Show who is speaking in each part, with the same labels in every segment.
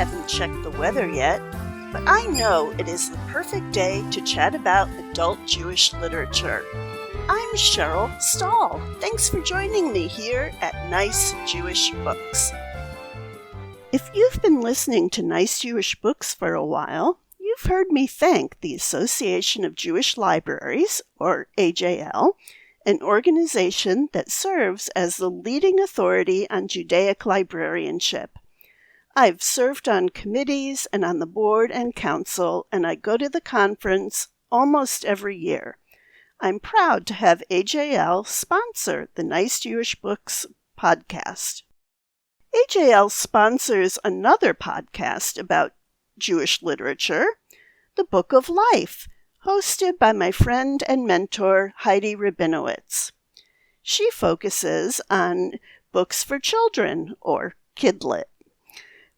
Speaker 1: haven't checked the weather yet, but I know it is the perfect day to chat about adult Jewish literature. I'm Sheryl Stahl. Thanks for joining me here at Nice Jewish Books. If you've been listening to Nice Jewish Books for a while, you've heard me thank the Association of Jewish Libraries, or AJL, an organization that serves as the leading authority on Judaic librarianship. I've served on committees and on the board and council, and I go to the conference almost every year. I'm proud to have AJL sponsor the Nice Jewish Books podcast. AJL sponsors another podcast about Jewish literature, The Book of Life, hosted by my friend and mentor, Heidi Rabinowitz. She focuses on books for children, or kidlit.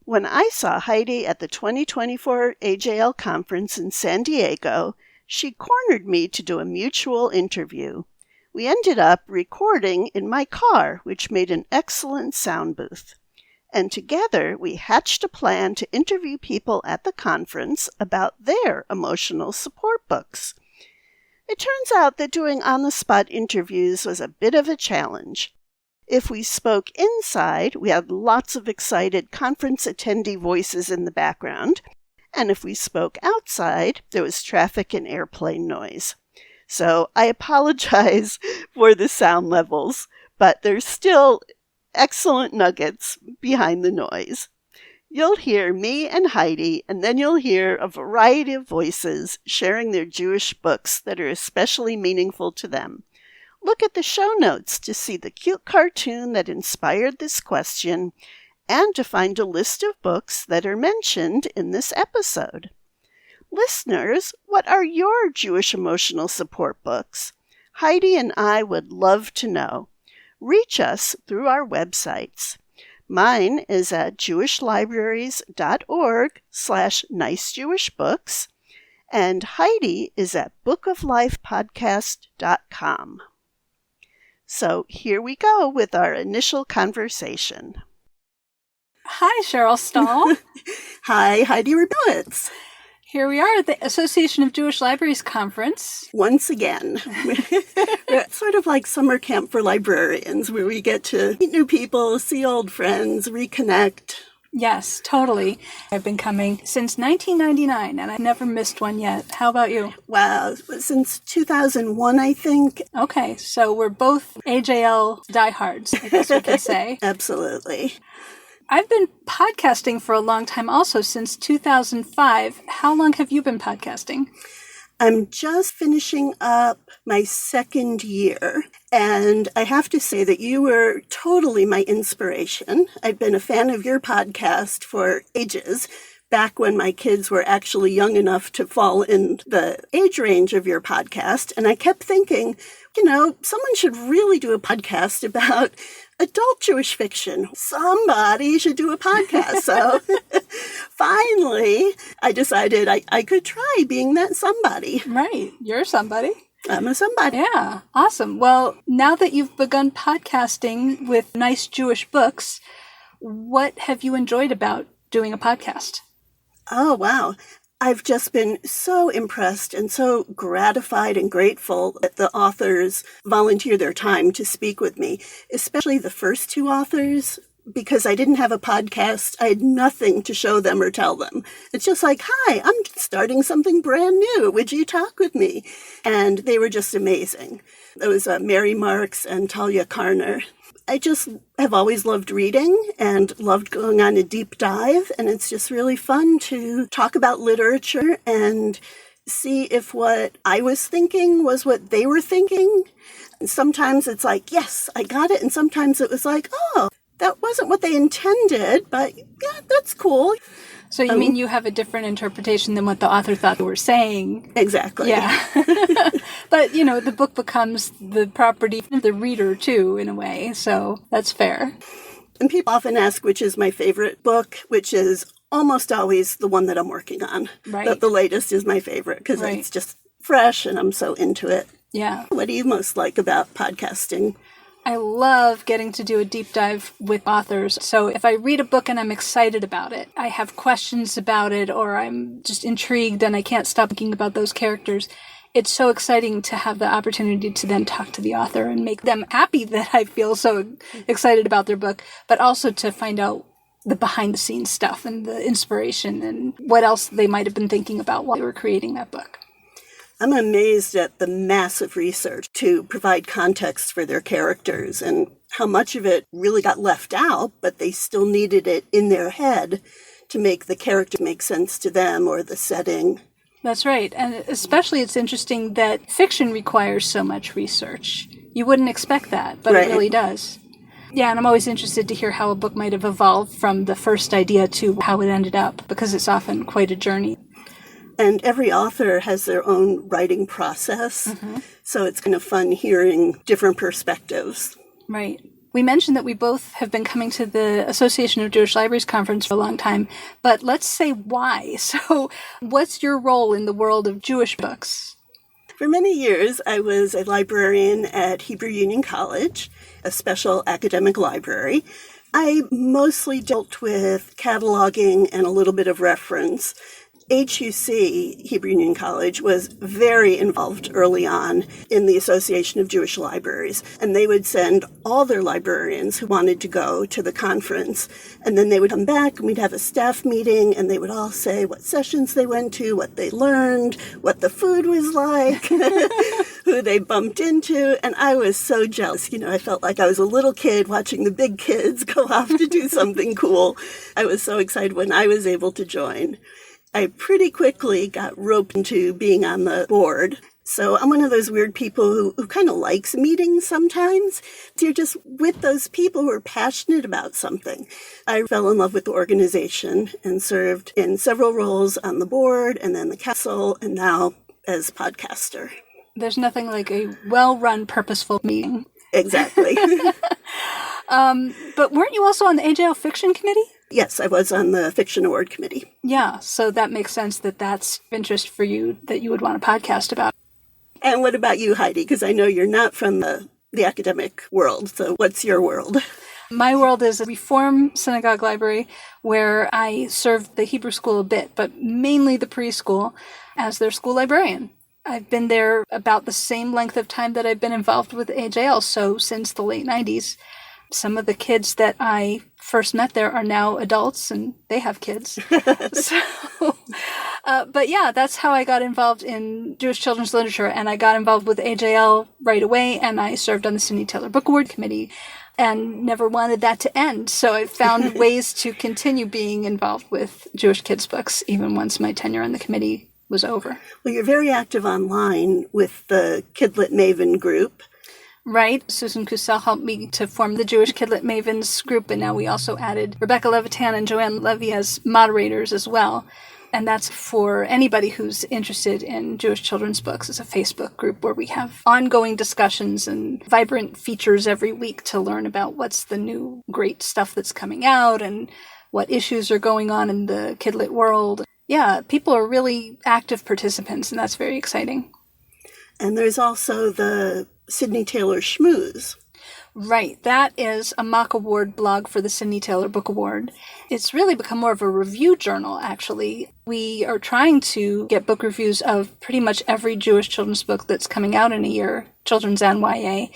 Speaker 1: When I saw Heidi at the 2024 AJL conference in San Diego, she cornered me to do a mutual interview. We ended up recording in my car, which made an excellent sound booth. And together we hatched a plan to interview people at the conference about their emotional support books. It turns out that doing on-the-spot interviews was a bit of a challenge. If we spoke inside, we had lots of excited conference attendee voices in the background, and if we spoke outside, there was traffic and airplane noise. So I apologize for the sound levels, but there's still excellent nuggets behind the noise. You'll hear me and Heidi, and then you'll hear a variety of voices sharing their Jewish books that are especially meaningful to them. Look at the show notes to see the cute cartoon that inspired this question and to find a list of books that are mentioned in this episode. Listeners, what are your Jewish emotional support books? Heidi and I would love to know. Reach us through our websites. Mine is at jewishlibraries.org/nicejewishbooks, and Heidi is at bookoflifepodcast.com. So here we go with our initial conversation.
Speaker 2: Hi, Sheryl Stahl.
Speaker 1: Hi, Heidi Rabinowitz.
Speaker 2: Here we are at the Association of Jewish Libraries Conference.
Speaker 1: Once again. It's sort of like summer camp for librarians, where we get to meet new people, see old friends, reconnect.
Speaker 2: Yes, totally. I've been coming since 1999, and I've never missed one yet. How about you?
Speaker 1: Wow, since 2001, I think.
Speaker 2: Okay, so we're both AJL diehards, I guess we could say.
Speaker 1: Absolutely.
Speaker 2: I've been podcasting for a long time also, since 2005. How long have you been podcasting?
Speaker 1: I'm just finishing up my second year, and I have to say that you were totally my inspiration. I've been a fan of your podcast for ages, back when my kids were actually young enough to fall in the age range of your podcast, and I kept thinking, someone should really do a podcast about adult Jewish fiction. Somebody should do a podcast. So finally, I decided I could try being that somebody.
Speaker 2: Right. You're somebody.
Speaker 1: I'm a somebody.
Speaker 2: Yeah. Awesome. Well, now that you've begun podcasting with Nice Jewish Books, what have you enjoyed about doing a podcast?
Speaker 1: Oh, wow. I've just been so impressed and so gratified and grateful that the authors volunteer their time to speak with me, especially the first two authors, because I didn't have a podcast. I had nothing to show them or tell them. It's just like, hi, I'm starting something brand new. Would you talk with me? And they were just amazing. It was Mary Marks and Talia Karner. I just have always loved reading and loved going on a deep dive, and it's just really fun to talk about literature and see if what I was thinking was what they were thinking. And sometimes it's like, yes, I got it, and sometimes it was like, oh, that wasn't what they intended, but yeah, that's cool.
Speaker 2: So you mean you have a different interpretation than what the author thought they were saying?
Speaker 1: Exactly.
Speaker 2: Yeah. But, the book becomes the property of the reader, too, in a way. So that's fair.
Speaker 1: And people often ask which is my favorite book, which is almost always the one that I'm working on.
Speaker 2: Right.
Speaker 1: But the latest is my favorite because it's just fresh and I'm so into it.
Speaker 2: Yeah.
Speaker 1: What do you most like about podcasting?
Speaker 2: I love getting to do a deep dive with authors. So if I read a book and I'm excited about it, I have questions about it, or I'm just intrigued and I can't stop thinking about those characters, it's so exciting to have the opportunity to then talk to the author and make them happy that I feel so excited about their book, but also to find out the behind-the-scenes stuff and the inspiration and what else they might have been thinking about while they were creating that book.
Speaker 1: I'm amazed at the massive research to provide context for their characters and how much of it really got left out, but they still needed it in their head to make the character make sense to them or the setting.
Speaker 2: That's right. And especially it's interesting that fiction requires so much research. You wouldn't expect that, but It really does. Yeah, and I'm always interested to hear how a book might have evolved from the first idea to how it ended up, because it's often quite a journey.
Speaker 1: And every author has their own writing process, so it's kind of fun hearing different perspectives.
Speaker 2: Right. We mentioned that we both have been coming to the Association of Jewish Libraries conference for a long time, but let's say why. So what's your role in the world of Jewish books?
Speaker 1: For many years, I was a librarian at Hebrew Union College, a special academic library. I mostly dealt with cataloging and a little bit of reference. HUC, Hebrew Union College, was very involved early on in the Association of Jewish Libraries, and they would send all their librarians who wanted to go to the conference, and then they would come back and we'd have a staff meeting, and they would all say what sessions they went to, what they learned, what the food was like, who they bumped into, and I was so jealous. I felt like I was a little kid watching the big kids go off to do something cool. I was so excited when I was able to join. I pretty quickly got roped into being on the board. So I'm one of those weird people who kind of likes meetings sometimes. You're just with those people who are passionate about something. I fell in love with the organization and served in several roles on the board and then the council and now as podcaster.
Speaker 2: There's nothing like a well-run, purposeful meeting.
Speaker 1: Exactly.
Speaker 2: But weren't you also on the AJL Fiction Committee?
Speaker 1: Yes, I was on the Fiction Award Committee.
Speaker 2: Yeah, so that makes sense that that's of interest for you, that you would want a podcast about.
Speaker 1: And what about you, Heidi? Because I know you're not from the academic world, so what's your world?
Speaker 2: My world is a Reform Synagogue Library where I served the Hebrew school a bit, but mainly the preschool as their school librarian. I've been there about the same length of time that I've been involved with AJL, so since the late 90s. Some of the kids that I first met there are now adults, and they have kids. But yeah, that's how I got involved in Jewish children's literature, and I got involved with AJL right away, and I served on the Sidney Taylor Book Award Committee, and never wanted that to end. So I found ways to continue being involved with Jewish kids' books, even once my tenure on the committee was over.
Speaker 1: Well, you're very active online with the Kidlit Maven group.
Speaker 2: Right. Susan Kussel helped me to form the Jewish Kidlit Mavens group, and now we also added Rebecca Levitan and Joanne Levy as moderators as well. And that's for anybody who's interested in Jewish children's books. It's a Facebook group where we have ongoing discussions and vibrant features every week to learn about what's the new great stuff that's coming out and what issues are going on in the Kidlit world. Yeah, people are really active participants, and that's very exciting.
Speaker 1: And there's also the Sidney Taylor Schmooze.
Speaker 2: Right. That is a mock award blog for the Sidney Taylor Book Award. It's really become more of a review journal, actually. We are trying to get book reviews of pretty much every Jewish children's book that's coming out in a year, children's and YA.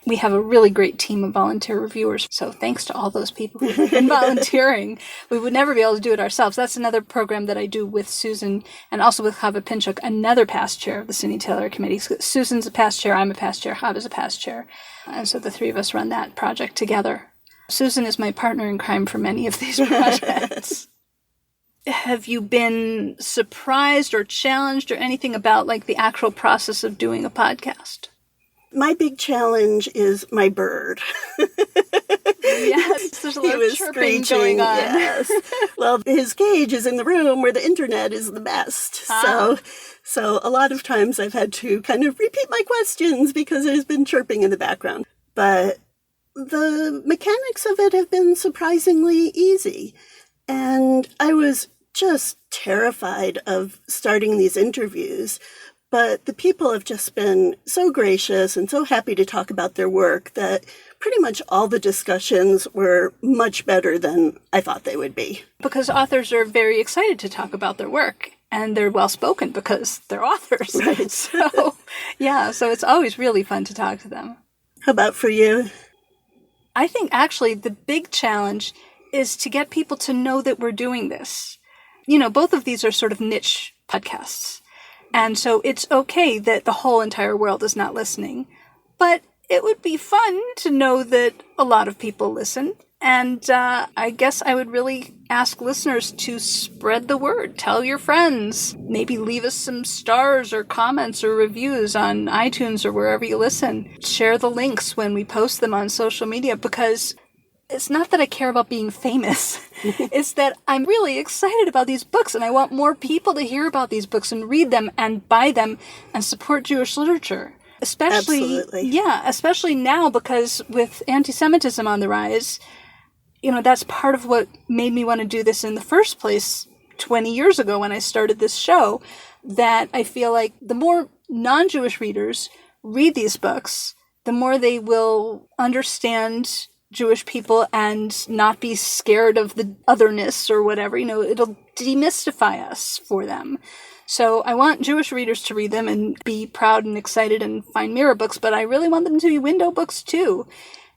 Speaker 2: We have a really great team of volunteer reviewers, so thanks to all those people who have been volunteering. We would never be able to do it ourselves. That's another program that I do with Susan and also with Chava Pinchuk, another past chair of the Sidney Taylor Committee. Susan's a past chair, I'm a past chair, Chava's a past chair. And so the three of us run that project together. Susan is my partner in crime for many of these projects. Have you been surprised or challenged or anything about like the actual process of doing a podcast?
Speaker 1: My big challenge is my bird.
Speaker 2: Yes, there's a lot of chirping going on.
Speaker 1: Yes. Well, his cage is in the room where the internet is the best. So a lot of times I've had to kind of repeat my questions because there's been chirping in the background. But the mechanics of it have been surprisingly easy. And I was just terrified of starting these interviews. But the people have just been so gracious and so happy to talk about their work that pretty much all the discussions were much better than I thought they would be.
Speaker 2: Because authors are very excited to talk about their work, and they're well-spoken because they're authors.
Speaker 1: Right.
Speaker 2: So it's always really fun to talk to them.
Speaker 1: How about for you?
Speaker 2: I think actually the big challenge is to get people to know that we're doing this. Both of these are sort of niche podcasts. And so it's okay that the whole entire world is not listening. But it would be fun to know that a lot of people listen. And I guess I would really ask listeners to spread the word. Tell your friends. Maybe leave us some stars or comments or reviews on iTunes or wherever you listen. Share the links when we post them on social media, because it's not that I care about being famous. It's that I'm really excited about these books, and I want more people to hear about these books and read them and buy them and support Jewish literature. Especially now, because with anti-Semitism on the rise, that's part of what made me want to do this in the first place 20 years ago when I started this show, that I feel like the more non-Jewish readers read these books, the more they will understand Jewish people and not be scared of the otherness or whatever. It'll demystify us for them. So I want Jewish readers to read them and be proud and excited and find mirror books, but I really want them to be window books too.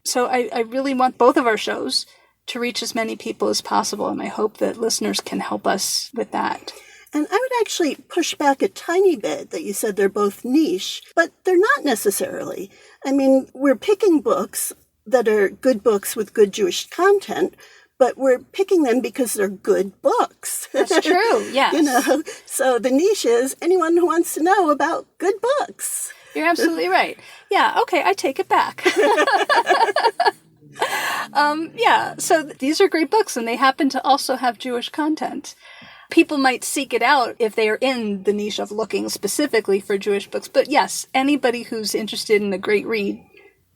Speaker 2: So I really want both of our shows to reach as many people as possible, and I hope that listeners can help us with that.
Speaker 1: And I would actually push back a tiny bit that you said they're both niche, but they're not necessarily. I mean, we're picking books that are good books with good Jewish content, but we're picking them because they're good books.
Speaker 2: That's true, yes.
Speaker 1: So the niche is anyone who wants to know about good books.
Speaker 2: You're absolutely right. Yeah, okay, I take it back. So these are great books, and they happen to also have Jewish content. People might seek it out if they are in the niche of looking specifically for Jewish books. But yes, anybody who's interested in a great read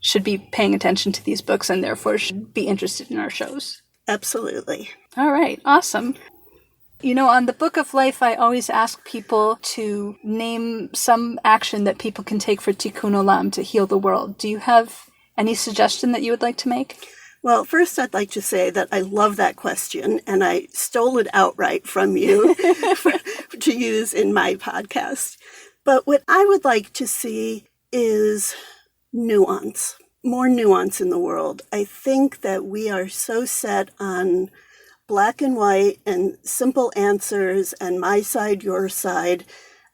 Speaker 2: should be paying attention to these books and therefore should be interested in our shows.
Speaker 1: Absolutely.
Speaker 2: All right. Awesome. On the Book of Life, I always ask people to name some action that people can take for Tikkun Olam, to heal the world. Do you have any suggestion that you would like to make?
Speaker 1: Well, first I'd like to say that I love that question, and I stole it outright from you to use in my podcast. But what I would like to see is nuance, more nuance in the world. I think that we are so set on black and white and simple answers and my side, your side,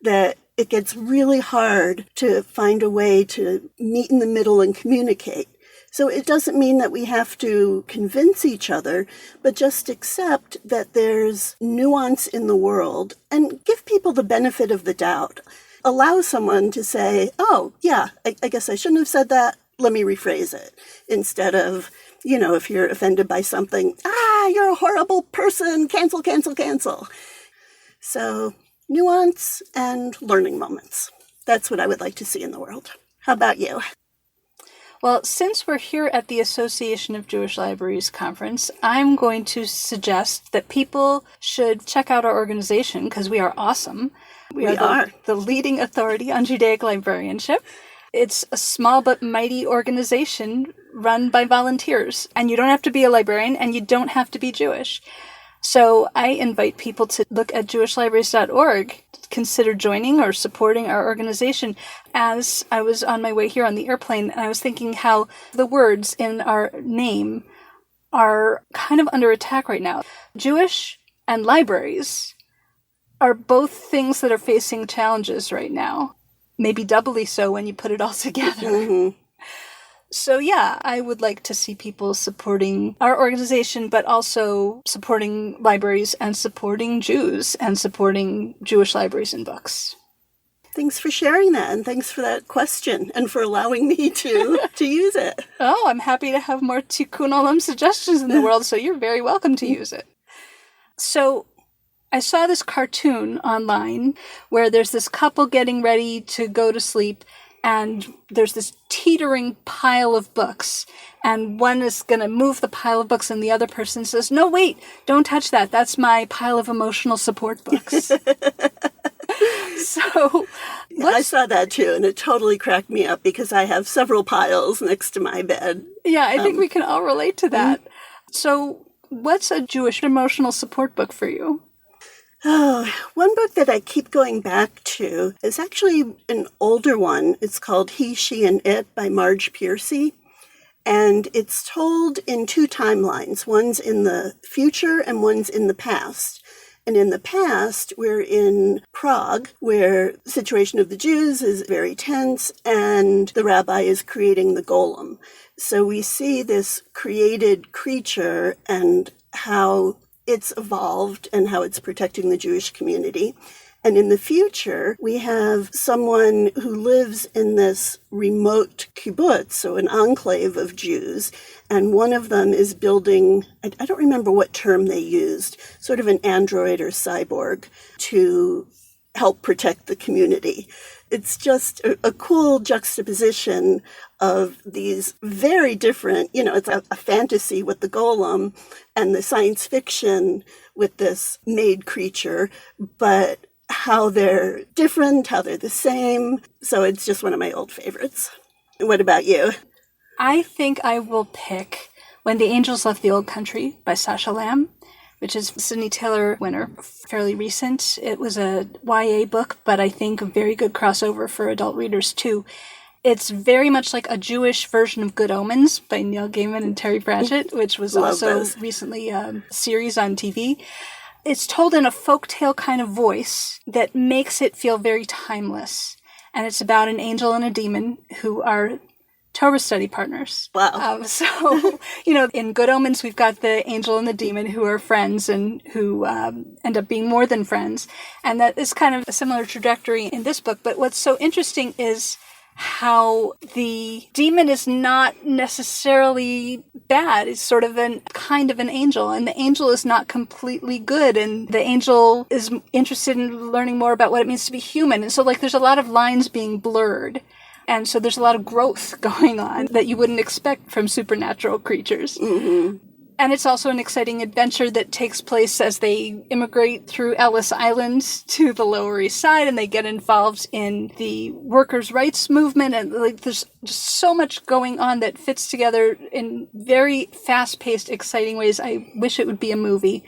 Speaker 1: that it gets really hard to find a way to meet in the middle and communicate. So it doesn't mean that we have to convince each other, but just accept that there's nuance in the world and give people the benefit of the doubt. Allow someone to say, oh, yeah, I guess I shouldn't have said that. Let me rephrase it. Instead of, if you're offended by something, you're a horrible person, cancel, cancel, cancel. So nuance and learning moments. That's what I would like to see in the world. How about you?
Speaker 2: Well, since we're here at the Association of Jewish Libraries conference, I'm going to suggest that people should check out our organization, because we are awesome. We are the leading authority on Judaic librarianship. It's a small but mighty organization run by volunteers, and you don't have to be a librarian, and you don't have to be Jewish. So I invite people to look at jewishlibraries.org, consider joining or supporting our organization. As I was on my way here on the airplane, and I was thinking how the words in our name are kind of under attack right now. Jewish and libraries are both things that are facing challenges right now. Maybe doubly so when you put it all together. Mm-hmm. So yeah, I would like to see people supporting our organization, but also supporting libraries and supporting Jews and supporting Jewish libraries and books.
Speaker 1: Thanks for sharing that, and thanks for that question, and for allowing me to use it.
Speaker 2: Oh, I'm happy to have more Tikkun Olam suggestions in the world, so you're very welcome to use it. So I saw this cartoon online where there's this couple getting ready to go to sleep, and there's this teetering pile of books, and one is going to move the pile of books, and the other person says, "No, wait, don't touch that. That's my pile of emotional support books." So,
Speaker 1: I saw that too, and it totally cracked me up because I have several piles next to my bed.
Speaker 2: Yeah, I think we can all relate to that. So, what's a Jewish emotional support book for you?
Speaker 1: Oh, one book that I keep going back to is actually an older one. It's called He, She, and It by Marge Piercy. And it's told in two timelines. One's in the future and one's in the past. And in the past, we're in Prague, where the situation of the Jews is very tense, and the rabbi is creating the golem. So we see this created creature and how it's evolved and how it's protecting the Jewish community. And in the future, we have someone who lives in this remote kibbutz, so an enclave of Jews, and one of them is building, I don't remember what term they used, sort of an android or cyborg to help protect the community. It's just a cool juxtaposition of these very different, it's a fantasy with the golem and the science fiction with this made creature, but how they're different, how they're the same. So it's just one of my old favorites. What about you?
Speaker 2: I think I will pick When the Angels Left the Old Country by Sacha Lamb, which is a Sydney Taylor winner, fairly recent. It was a YA book, but I think a very good crossover for adult readers too. It's very much like a Jewish version of Good Omens by Neil Gaiman and Terry Pratchett, which was also recently a series on TV. It's told in a folktale kind of voice that makes it feel very timeless. And it's about an angel and a demon who are Torah study partners.
Speaker 1: Wow.
Speaker 2: So, in Good Omens, we've got the angel and the demon who are friends and who end up being more than friends. And that is kind of a similar trajectory in this book. But what's so interesting is how the demon is not necessarily bad. It's sort of kind of an angel, and the angel is not completely good, and the angel is interested in learning more about what it means to be human. And so there's a lot of lines being blurred. And so there's a lot of growth going on that you wouldn't expect from supernatural creatures.
Speaker 1: Mm-hmm.
Speaker 2: And it's also an exciting adventure that takes place as they immigrate through Ellis Island to the Lower East Side, and they get involved in the workers' rights movement. And there's just so much going on that fits together in very fast-paced, exciting ways. I wish it would be a movie.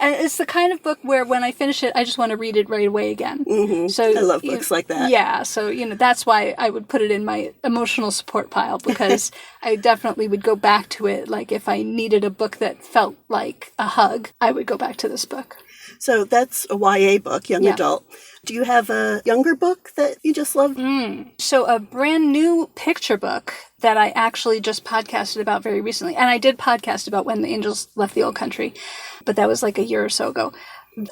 Speaker 2: And it's the kind of book where when I finish it, I just want to read it right away again.
Speaker 1: Mm-hmm. So I love books like that.
Speaker 2: Yeah. So, that's why I would put it in my emotional support pile, because I definitely would go back to it. Like if I needed a book that felt like a hug, I would go back to this book.
Speaker 1: So that's a YA book, young adult. Do you have a younger book that you just love?
Speaker 2: So a brand new picture book that I actually just podcasted about very recently. And I did podcast about When the Angels Left the Old Country, but that was like a year or so ago.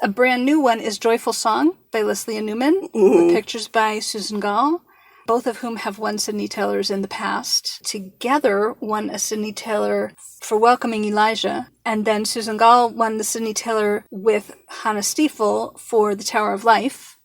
Speaker 2: A brand new one is Joyful Song by Leslie Newman, with pictures by Susan Gall, both of whom have won Sydney Taylors in the past. Together won a Sydney Taylor for Welcoming Elijah, and then Susan Gall won the Sydney Taylor with Hannah Stiefel for The Tower of Life.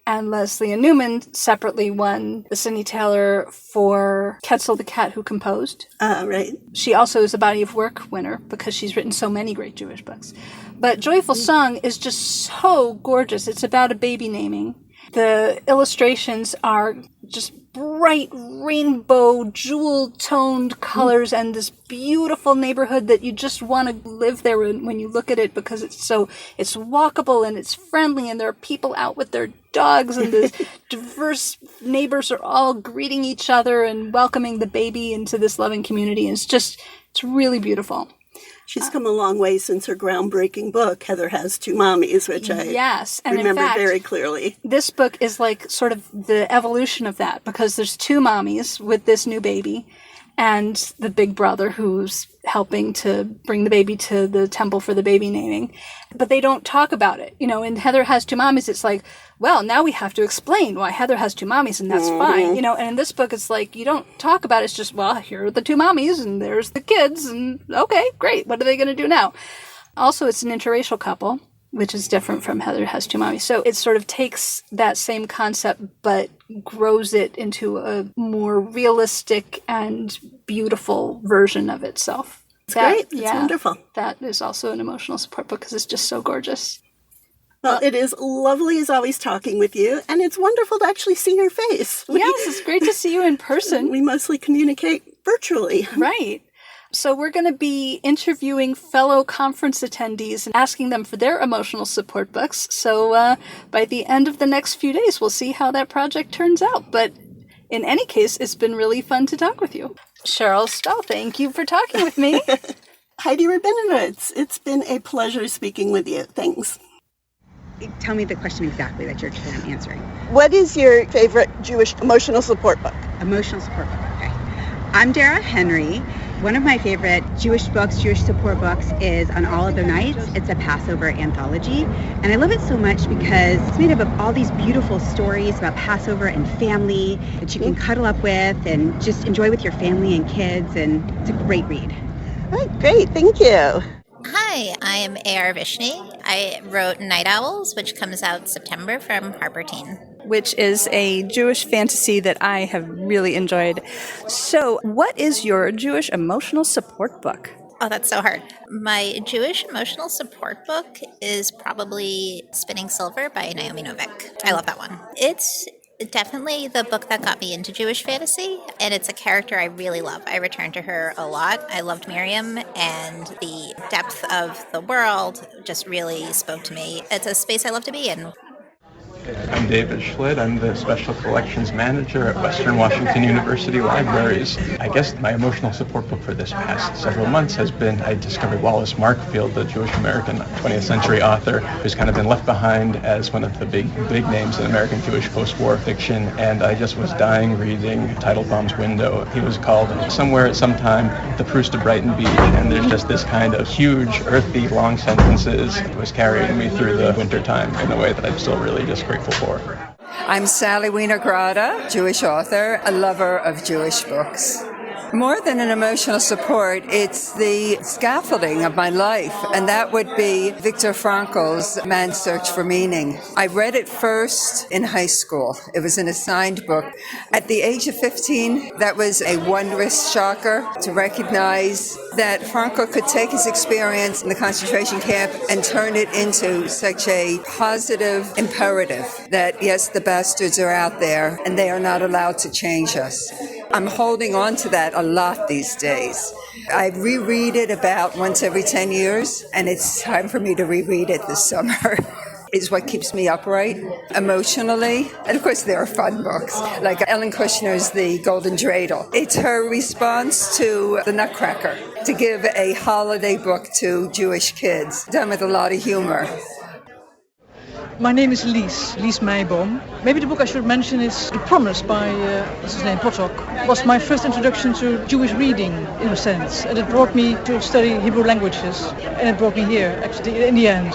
Speaker 2: And Leslie Newman separately won the Sydney Taylor for Quetzal the Cat Who Composed.
Speaker 1: Right.
Speaker 2: She also is a body of work winner because she's written so many great Jewish books. But Joyful Song is just so gorgeous. It's about a baby naming. The illustrations are just bright rainbow jewel-toned colors and this beautiful neighborhood that you just want to live there when you look at it, because it's walkable and it's friendly, and there are people out with their dogs, and the diverse neighbors are all greeting each other and welcoming the baby into this loving community. And it's really beautiful.
Speaker 1: She's come a long way since her groundbreaking book, Heather Has Two Mommies, which I remember in fact, very clearly.
Speaker 2: This book is like sort of the evolution of that, because there's two mommies with this new baby and the big brother who's helping to bring the baby to the temple for the baby naming. But they don't talk about it. In Heather Has Two Mommies, it's like, well, now we have to explain why Heather has two mommies, and that's fine. And in this book, it's like, you don't talk about it. It's just, well, here are the two mommies, and there's the kids, and okay, great. What are they going to do now? Also, it's an interracial couple, which is different from Heather Has Two Mommies. So it sort of takes that same concept, but grows it into a more realistic and beautiful version of itself.
Speaker 1: It's great. It's wonderful.
Speaker 2: That is also an emotional support book because it's just so gorgeous.
Speaker 1: Well, it is lovely as always talking with you, and it's wonderful to actually see your face.
Speaker 2: Yes, it's great to see you in person.
Speaker 1: We mostly communicate virtually.
Speaker 2: Right. So we're going to be interviewing fellow conference attendees and asking them for their emotional support books. So by the end of the next few days, we'll see how that project turns out. But in any case, it's been really fun to talk with you. Sheryl, Stahl, thank you for talking with me.
Speaker 1: Heidi Rabinowitz, it's been a pleasure speaking with you. Thanks.
Speaker 3: Tell me the question exactly that you're answering.
Speaker 1: What is your favorite Jewish emotional support book?
Speaker 3: Emotional support book, okay. I'm Dara Henry. One of my favorite Jewish support books is On All Other Nights. It's a Passover anthology. And I love it so much because it's made up of all these beautiful stories about Passover and family that you can cuddle up with and just enjoy with your family and kids. And it's a great read.
Speaker 1: All right, great. Thank you.
Speaker 4: Hi, I am A.R. Vishny. I wrote Night Owls, which comes out September from Harper Teen.
Speaker 5: Which is a Jewish fantasy that I have really enjoyed. So, what is your Jewish emotional support book?
Speaker 4: Oh, that's so hard. My Jewish emotional support book is probably Spinning Silver by Naomi Novik. I love that one. It's definitely the book that got me into Jewish fantasy, and it's a character I really love. I return to her a lot. I loved Miriam, and the depth of the world just really spoke to me. It's a space I love to be in.
Speaker 6: I'm David Schlitt. I'm the Special Collections Manager at Western Washington University Libraries. I guess my emotional support book for this past several months has been, I discovered Wallace Markfield, the Jewish-American 20th century author who's kind of been left behind as one of the big names in American Jewish post-war fiction, and I just was dying reading Teitelbaum's Window. He was called Somewhere at Some Time the Proust of Brighton Beach, and there's just this kind of huge, earthy, long sentences. It was carrying me through the winter time in a way that I'm still really just grateful for.
Speaker 7: I'm Sally Winograda, Jewish author, a lover of Jewish books. More than an emotional support, it's the scaffolding of my life, and that would be Viktor Frankl's Man's Search for Meaning. I read it first in high school. It was an assigned book. At the age of 15, that was a wondrous shocker to recognize that Frankl could take his experience in the concentration camp and turn it into such a positive imperative that, yes, the bastards are out there and they are not allowed to change us. I'm holding on to that a lot these days. I reread it about once every 10 years, and it's time for me to reread it this summer. It's what keeps me upright emotionally. And of course, there are fun books, like Ellen Kushner's The Golden Dreidel. It's her response to The Nutcracker, to give a holiday book to Jewish kids, done with a lot of humor.
Speaker 8: My name is Lies Meiboom. Maybe the book I should mention is The Promise by, Potok. It was my first introduction to Jewish reading, in a sense. And it brought me to study Hebrew languages. And it brought me here, actually, in the end.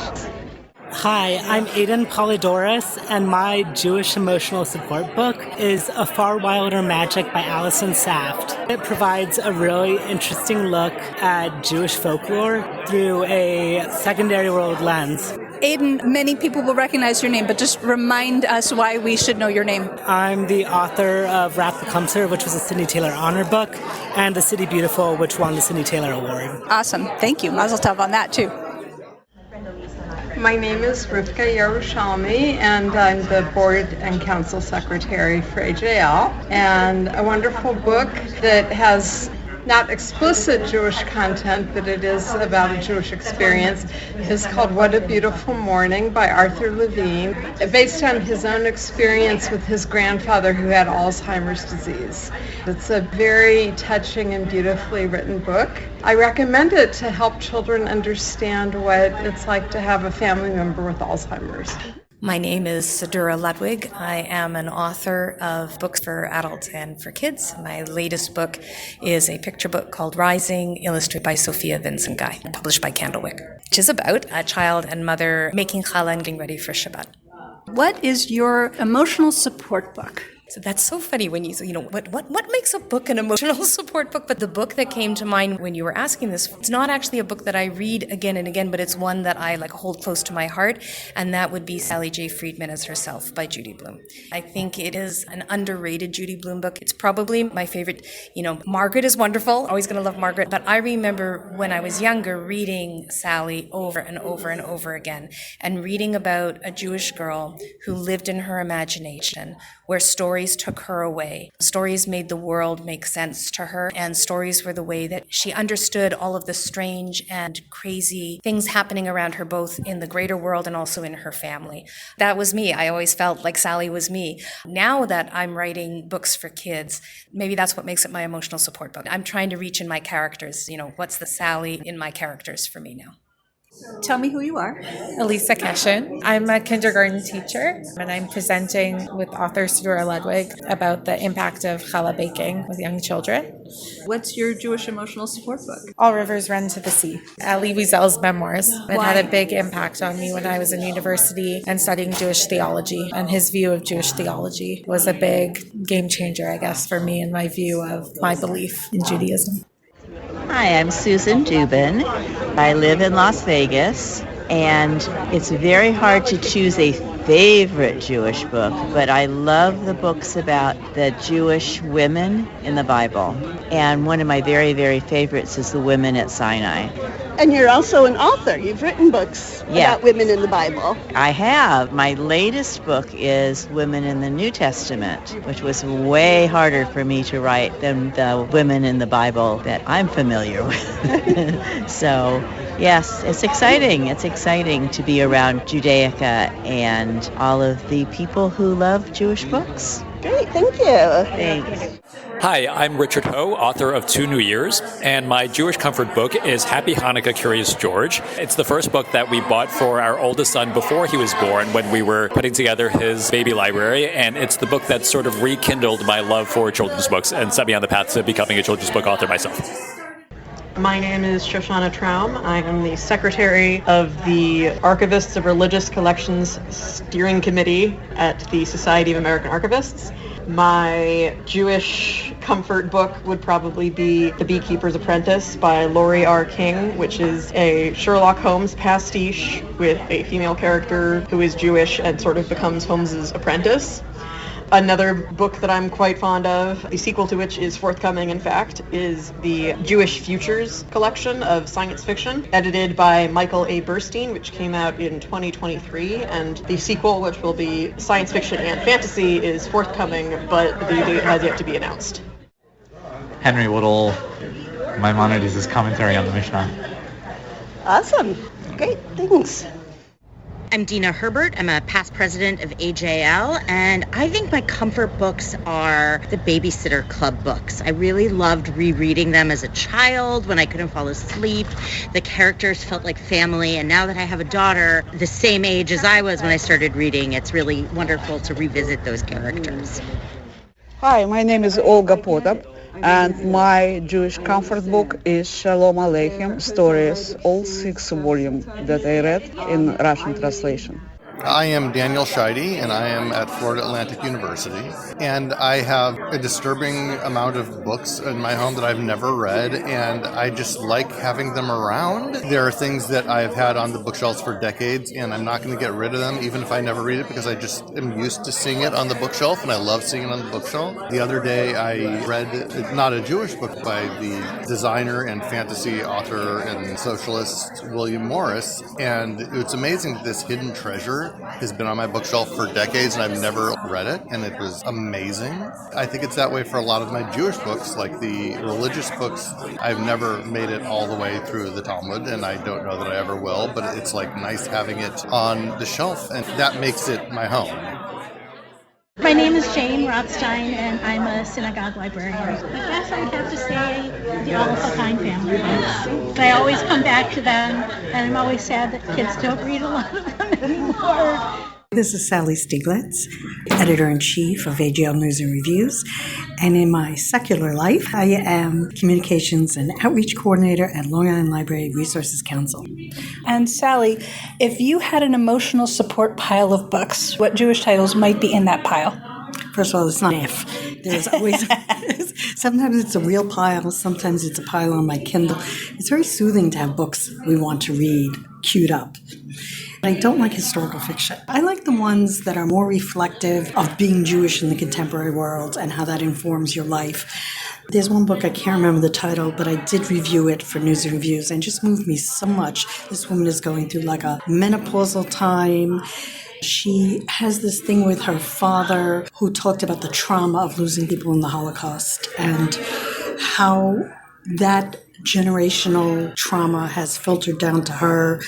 Speaker 9: Hi, I'm Aidan Polydoros, and my Jewish emotional support book is A Far Wilder Magic by Alison Saft. It provides a really interesting look at Jewish folklore through a secondary world lens.
Speaker 5: Aidan, many people will recognize your name, but just remind us why we should know your name.
Speaker 9: I'm the author of Wrath Becomes Her, which was a Sidney Taylor Honor book, and The City Beautiful, which won the Sidney Taylor Award.
Speaker 5: Awesome. Thank you. Mazel tov on that, too.
Speaker 10: My name is Rivka Yerushalmi, and I'm the Board and Council Secretary for AJL. And a wonderful book that has not explicit Jewish content, but it is about a Jewish experience, is called What a Beautiful Morning by Arthur Levine, based on his own experience with his grandfather who had Alzheimer's disease. It's a very touching and beautifully written book. I recommend it to help children understand what it's like to have a family member with Alzheimer's.
Speaker 11: My name is Sadura Ludwig. I am an author of books for adults and for kids. My latest book is a picture book called Rising, illustrated by Sophia Vincent Guy, published by Candlewick, which is about a child and mother making challah and getting ready for Shabbat.
Speaker 2: What is your emotional support book?
Speaker 11: So that's so funny when you say, what makes a book an emotional support book? But the book that came to mind when you were asking this, it's not actually a book that I read again and again, but it's one that I hold close to my heart, and that would be Sally J. Friedman as Herself by Judy Blume. I think it is an underrated Judy Blume book. It's probably my favorite. Margaret is wonderful, always going to love Margaret, but I remember when I was younger reading Sally over and over and over again, and reading about a Jewish girl who lived in her imagination, where stories took her away. Stories made the world make sense to her, and stories were the way that she understood all of the strange and crazy things happening around her, both in the greater world and also in her family. That was me. I always felt like Sally was me. Now that I'm writing books for kids, maybe that's what makes it my emotional support book. I'm trying to reach in my characters. What's the Sally in my characters for me now?
Speaker 5: Tell me who you are.
Speaker 12: Elisa Keshin. I'm a kindergarten teacher, and I'm presenting with author Dara Ludwig about the impact of challah baking with young children.
Speaker 5: What's your Jewish emotional support book?
Speaker 12: All Rivers Run to the Sea. Elie Wiesel's memoirs. It had a big impact on me when I was in university and studying Jewish theology, and his view of Jewish theology was a big game changer, I guess, for me and my view of my belief in Judaism.
Speaker 13: Hi, I'm Susan Dubin. I live in Las Vegas, and it's very hard to choose a favorite Jewish book, but I love the books about the Jewish women in the Bible. And one of my very, very favorites is The Women at Sinai.
Speaker 1: And you're also an author. You've written books about women in the Bible.
Speaker 13: I have. My latest book is Women in the New Testament, which was way harder for me to write than the women in the Bible that I'm familiar with. So, yes, it's exciting. It's exciting to be around Judaica and all of the people who love Jewish books.
Speaker 1: Great, thank you.
Speaker 13: Thanks.
Speaker 14: Hi, I'm Richard Ho, author of 2 New Years, and my Jewish comfort book is Happy Hanukkah, Curious George. It's the first book that we bought for our oldest son before he was born when we were putting together his baby library, and it's the book that sort of rekindled my love for children's books and set me on the path to becoming a children's book author myself.
Speaker 15: My name is Shoshana Traum. I am the secretary of the Archivists of Religious Collections Steering Committee at the Society of American Archivists. My Jewish comfort book would probably be The Beekeeper's Apprentice by Laurie R. King, which is a Sherlock Holmes pastiche with a female character who is Jewish and sort of becomes Holmes's apprentice. Another book that I'm quite fond of, the sequel to which is forthcoming, in fact, is the Jewish Futures collection of science fiction, edited by Michael A. Burstein, which came out in 2023. And the sequel, which will be science fiction and fantasy, is forthcoming, but the date has yet to be announced.
Speaker 16: Henry Woodall, Maimonides' commentary on the Mishnah.
Speaker 1: Awesome. Great, thanks.
Speaker 17: I'm Dina Herbert. I'm a past president of AJL, and I think my comfort books are the Babysitter Club books. I really loved rereading them as a child when I couldn't fall asleep. The characters felt like family, and now that I have a daughter the same age as I was when I started reading, it's really wonderful to revisit those characters.
Speaker 18: Hi, my name is Olga Potap, and my Jewish comfort book is Shalom Aleichem Stories, all 6 volumes that I read in Russian translation.
Speaker 19: I am Daniel Scheide, and I am at Florida Atlantic University. And I have a disturbing amount of books in my home that I've never read, and I just like having them around. There are things that I've had on the bookshelves for decades, and I'm not going to get rid of them, even if I never read it, because I just am used to seeing it on the bookshelf, and I love seeing it on the bookshelf. The other day, I read not a Jewish book by the designer and fantasy author and socialist William Morris, and it's amazing that this hidden treasure has been on my bookshelf for decades and I've never read it, and it was amazing. I think it's that way for a lot of my Jewish books, like the religious books. I've never made it all the way through the Talmud, and I don't know that I ever will, but it's like nice having it on the shelf, and that makes it my home.
Speaker 20: My name is Jane Rothstein, and I'm a synagogue librarian. I guess I would have to say the All of a Kind family books. I always come back to them, and I'm always sad that kids don't read a lot of them anymore.
Speaker 21: This is Sally Stieglitz, Editor-in-Chief of AJL News and Reviews, and in my secular life, I am Communications and Outreach Coordinator at Long Island Library Resources Council.
Speaker 2: And Sally, if you had an emotional support pile of books, what Jewish titles might be in that pile?
Speaker 21: First of all, it's not if. There's always, sometimes it's a real pile, sometimes it's a pile on my Kindle. It's very soothing to have books we want to read queued up. I don't like historical fiction. I like the ones that are more reflective of being Jewish in the contemporary world and how that informs your life. There's one book, I can't remember the title, but I did review it for News and Reviews and it just moved me so much. This woman is going through like a menopausal time. She has this thing with her father who talked about the trauma of losing people in the Holocaust and how that generational trauma has filtered down to her.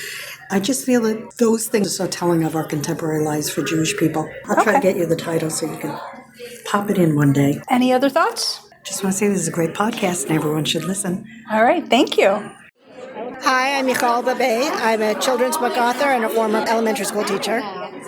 Speaker 21: I just feel that those things are so telling of our contemporary lives for Jewish people. I'll try to get you the title so you can pop it in one day.
Speaker 2: Any other thoughts?
Speaker 21: Just want to say this is a great podcast and everyone should listen.
Speaker 2: All right, thank you.
Speaker 3: Hi, I'm Michal Babé. I'm a children's book author and a former elementary school teacher.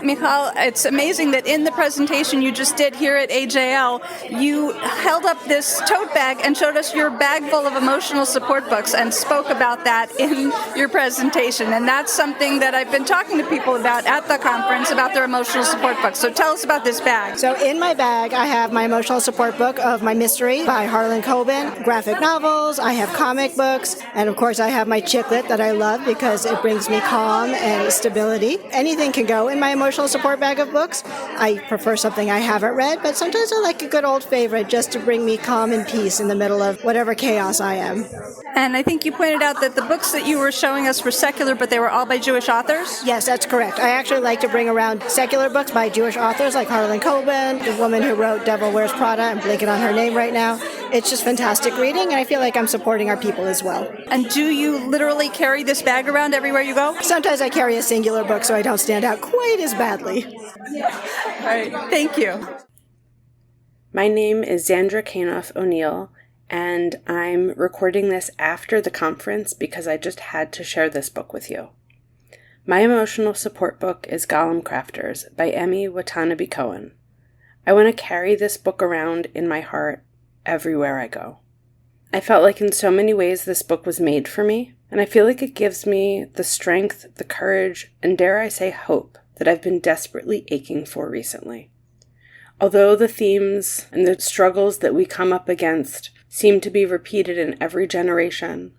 Speaker 2: Michal, it's amazing that in the presentation you just did here at AJL, you held up this tote bag and showed us your bag full of emotional support books and spoke about that in your presentation. And that's something that I've been talking to people about at the conference, about their emotional support books. So tell us about this bag.
Speaker 3: So in my bag, I have my emotional support book of My Mystery by Harlan Coben, graphic novels, I have comic books, and of course I have my chicklet that I love because it brings me calm and stability. Anything can go in my emotional support bag of books. I prefer something I haven't read, but sometimes I like a good old favorite just to bring me calm and peace in the middle of whatever chaos I am.
Speaker 2: And I think you pointed out that the books that you were showing us were secular, but they were all by Jewish authors?
Speaker 3: Yes, that's correct. I actually like to bring around secular books by Jewish authors like Harlan Coben, the woman who wrote Devil Wears Prada. I'm blanking on her name right now. It's just fantastic reading, and I feel like I'm supporting our people as well.
Speaker 2: And do you literally carry this bag around everywhere you go?
Speaker 3: Sometimes I carry a singular book so I don't stand out quite as badly.
Speaker 2: All right, thank you.
Speaker 22: My name is Zandra Kanoff O'Neill, and I'm recording this after the conference because I just had to share this book with you. My emotional support book is Golem Crafters by Emmy Watanabe Cohen. I want to carry this book around in my heart everywhere I go. I felt like in so many ways this book was made for me, and I feel like it gives me the strength, the courage, and dare I say hope that I've been desperately aching for recently. Although the themes and the struggles that we come up against seem to be repeated in every generation,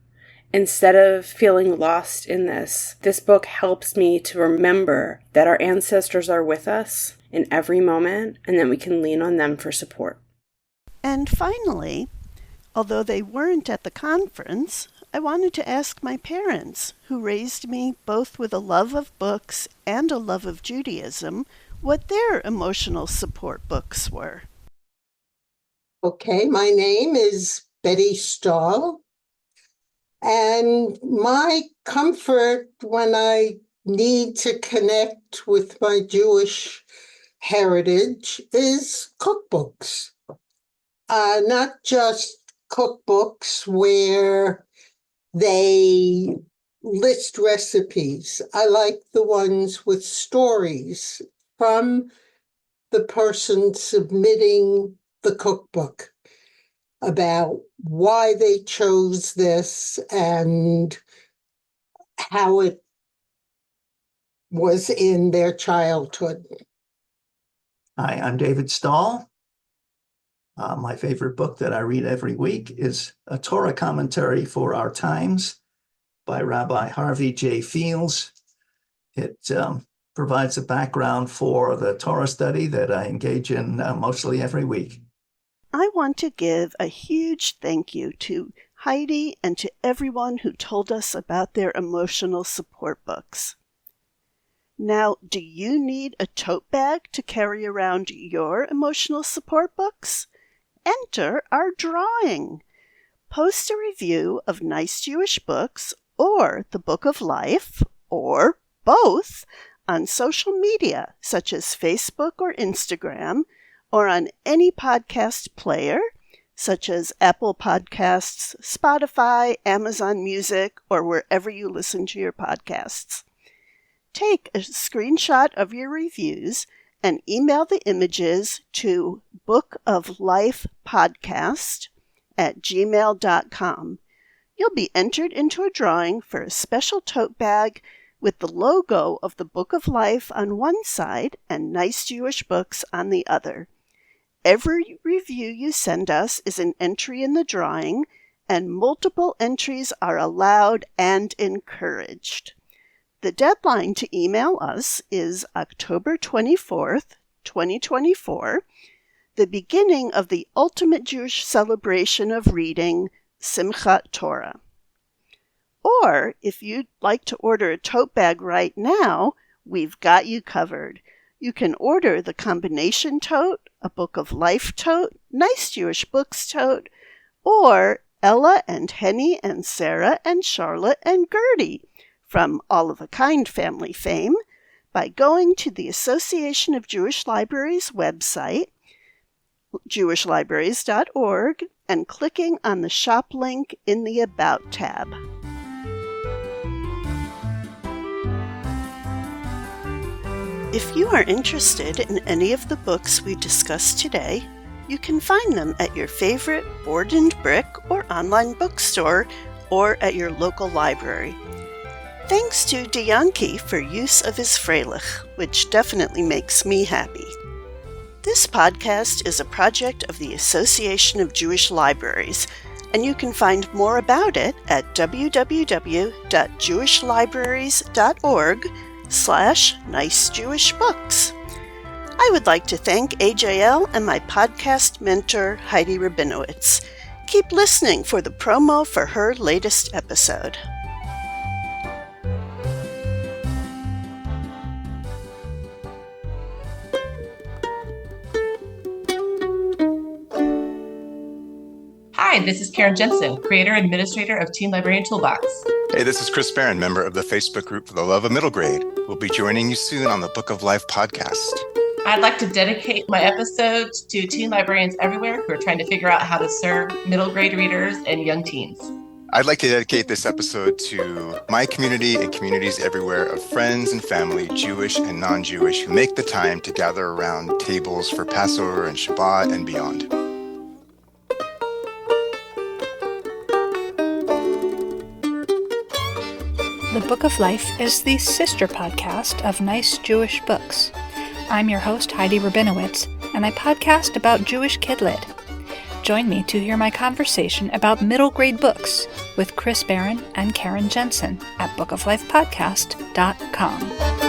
Speaker 22: instead of feeling lost in this book helps me to remember that our ancestors are with us in every moment and that we can lean on them for support.
Speaker 1: And finally, although they weren't at the conference, I wanted to ask my parents, who raised me both with a love of books and a love of Judaism, what their emotional support books were.
Speaker 23: Okay, my name is Betty Stahl, and my comfort when I need to connect with my Jewish heritage is cookbooks. Not just cookbooks where they list recipes. I like the ones with stories from the person submitting the cookbook about why they chose this and how it was in their childhood.
Speaker 24: Hi, I'm David Stahl. My favorite book that I read every week is A Torah Commentary for Our Times by Rabbi Harvey J. Fields. It provides a background for the Torah study that I engage in mostly every week.
Speaker 1: I want to give a huge thank you to Heidi and to everyone who told us about their emotional support books. Now, do you need a tote bag to carry around your emotional support books? Enter our drawing. Post a review of Nice Jewish Books or the Book of Life, or both, on social media such as Facebook or Instagram, or on any podcast player such as Apple Podcasts, Spotify, Amazon Music, or wherever you listen to your podcasts. Take a screenshot of your reviews and email the images to bookoflifepodcast@gmail.com. You'll be entered into a drawing for a special tote bag with the logo of the Book of Life on one side and Nice Jewish Books on the other. Every review you send us is an entry in the drawing, and multiple entries are allowed and encouraged. The deadline to email us is October 24th, 2024, the beginning of the ultimate Jewish celebration of reading, Simchat Torah. Or, if you'd like to order a tote bag right now, we've got you covered. You can order the combination tote, a Book of Life tote, Nice Jewish Books tote, or Ella and Henny and Sarah and Charlotte and Gertie from All of a Kind family fame by going to the Association of Jewish Libraries website, jewishlibraries.org, and clicking on the shop link in the About tab. If you are interested in any of the books we discussed today, you can find them at your favorite board and brick or online bookstore or at your local library. Thanks to Dianki for use of his Freilich, which definitely makes me happy. This podcast is a project of the Association of Jewish Libraries, and you can find more about it at www.jewishlibraries.org/nicejewishbooks. I would like to thank AJL and my podcast mentor, Heidi Rabinowitz. Keep listening for the promo for her latest episode.
Speaker 4: Hi, this is Karen Jensen, creator and administrator of Teen Librarian Toolbox.
Speaker 6: Hey, this is Chris Barron, member of the Facebook group for the Love of Middle Grade. We'll be joining you soon on the Book of Life podcast.
Speaker 4: I'd like to dedicate my episodes to teen librarians everywhere who are trying to figure out how to serve middle grade readers and young teens.
Speaker 6: I'd like to dedicate this episode to my community and communities everywhere of friends and family, Jewish and non-Jewish, who make the time to gather around tables for Passover and Shabbat and beyond.
Speaker 2: The Book of Life is the sister podcast of Nice Jewish Books. I'm your host, Heidi Rabinowitz, and I podcast about Jewish Kid Lit. Join me to hear my conversation about middle grade books with Chris Barron and Karen Jensen at bookoflifepodcast.com.